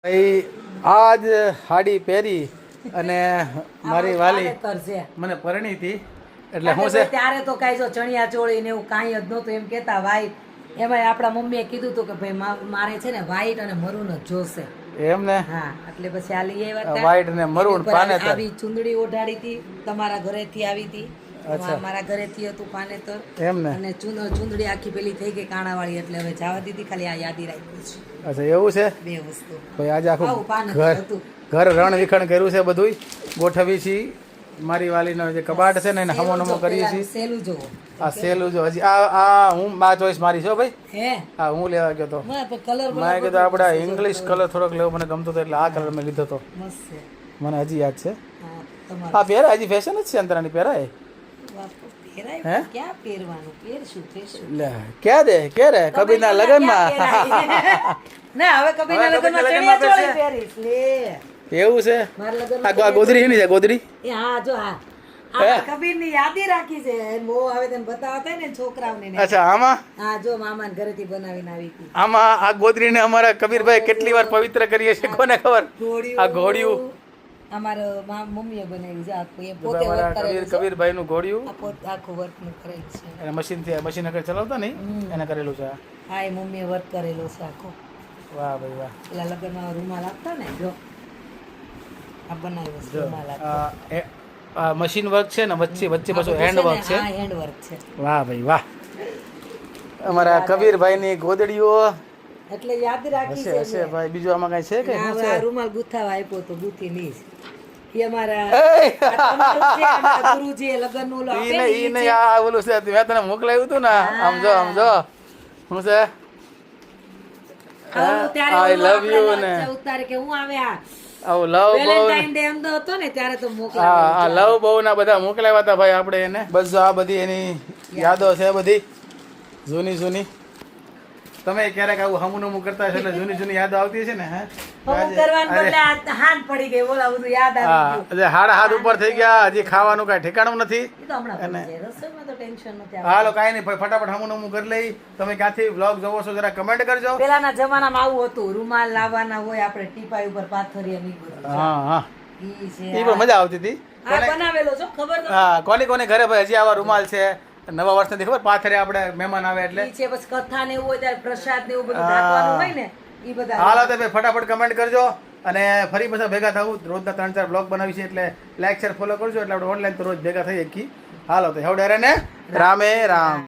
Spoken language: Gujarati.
ભાઈ આજ સાડી પહેરી અને મારી વાલી મને પરણી હતી એટલે હું છે ત્યારે તો કાંઈ જો ચણિયા ચોળી ને એવું કાંઈ જ નહોતું એમ કહેતા વ્હાઈટ. એમાં આપણા મમ્મીએ કીધું હતું કે ભાઈ મારે છે ને વ્હાઈટ અને મરૂન જ જોશે એમ ને. હા એટલે પછી આ લઈ આવ્યા વ્હાઈટ ને મરૂન પાનેતર આવી ચુંદડી ઓઢાડી હતી તમારા ઘરેથી આવી હતી. મારા ઘરેથી હતું પાનેતર એમ ને. અને ચુંદડી આખી પેલી થઈ ગઈ કાણાવાળી એટલે હવે જવા દીધી ખાલી આ યાદી રાખી છે. અચ્છા એવું છે. બે વસ્તુ ભાઈ આજે આખું પાનેતર હતું. ઘર રણ વિખણ કર્યું છે બધું ગોઠવી છીએ. મારી વાલીનો જે કબાટ છે ને એને હમો નમો કરીએ છીએ. સેલું જોવો આ સેલું જો હજી આ હું મા ચોઈસ મારી છો ભાઈ. હે હા હું લેવા ગયો તો કલર મેં કીધું આપણે ઇંગ્લિશ કલર થોડોક લેવો મને ગમતો હતો એટલે આ કલર મેં લીધો હતો. મસ્ત છે. મને હજી યાદ છે. હા તમારે આ પહેરાય હજી ફેશન જ છે અંતરાની પહેરાય. પહેરાય ક્યાં પહેરવાનું પહેરશું લે ક્યાં દે કે રે કબીરના લગનમાં ના હવે કબીરના લગનમાં ચણિયા ચોળી પહેરીશ લે એવું છે. મારા લગનમાં આ ગોદરી એની છે ગોદરી. એ હા જો હા આ કબીરની યાદી રાખી છે બહુ હવે તને બતાવતા ને છોકરાઓને. અચ્છા આમાં હા જો મામાને ઘરેથી બનાવીને આવી હતી. આમાં આ ગોદરીને અમારા કબીરભાઈ કેટલી વાર પવિત્ર કરીએ છે કોને ખબર. આ ઘોડિયું અમારા મમ્મીએ બનાવી છે. એ પોતે વર્ક કરેલું છે. કબીરભાઈ નું ઘોડિયું આ પોતે આખું વર્ક નું કરેલું છે. એને મશીન આગળ ચલાવતા નહીં એને કરેલું છે. હા એ મમ્મીએ વર્ક કરેલું છે આખું. વાહ ભાઈ વાહ. પેલા લગ્નમાં રૂમાલ આપતા ને જો આ બનાવ્યો છે રૂમાલ આપતા. આ મશીન વર્ક છે ને વચ્ચે પાછું હેન્ડ વર્ક છે. હા હેન્ડ વર્ક છે. વાહ ભાઈ વાહ. અમારા કબીરભાઈ ની ગોદડીઓ એટલે યાદ રાખી છે. હશે ભાઈ. બીજું આમાં કઈ છે કે શું છે. રૂમાલ ગુથાવા આપ્યો તો ગુથી નહીં એ અમારા ગુરુજી લગ્નનું ઓલું આપે ને ઈ ને આ ઓલું છે મેં તને મોકલાવ્યું હતું ને આમ જો શું છે આઈ લવ યુ ને 14 તારીખે હું આવ્યા આવું લવ બહુ વેલેન્ટાઇન ડે એમ તો હતો ને ત્યારે તો હા આ લવ બહુ ના બધા મોકલાવ્યા હતા ભાઈ આપણે એને. બસ આ બધી એની યાદો છે બધી જૂની. તમે ક્યારેક આવું હમુનમું કરતા હશો એટલે જૂની યાદો આવતી છે ને. હે હાથ પડી ગઈ બોલા બધું યાદ આવી ગયું. હાથ ઉપર થઈ ગયા હજી ખાવાનું કઈ ઠેકાણું નથી. હાલો કઈ નહીં ફટાફટ હમુનમું કરી લઈ. તમે ક્યાંથી વ્લોગ જોવો છો જરા કમેન્ટ કરજો. પેલાના જમાનામાં આવું હતું રૂમાલ લાવવાના હોય આપણે ટીપાઈ ઉપર પાથરિયા નીકળ્યું. હા ઈ પણ મજા આવતી હતી. બનાવેલો છો ખબર હા કોની ઘરે ભાઈ હજી આવા રૂમાલ છે નવા વર્ષ નથી ખબર પાથરે આપણે મહેમાન આવે એટલે છે બસ કથા ને એવું હોય ત્યારે પ્રસાદ ને એવું બધું રાખવાનું હોય ને ઈ બધા. હાલો તો ભાઈ ફટાફટ કમેન્ટ કરજો અને ફરી પાછા ભેગા થવું. રોજના 3-4 બ્લોગ બનાવી છે એટલે લાઈક શેર ફોલો કરજો એટલે આપણે ઓનલાઈન તો રોજ ભેગા થઈ શકીએ. હાલો તો હેવડે ને રામે રામ.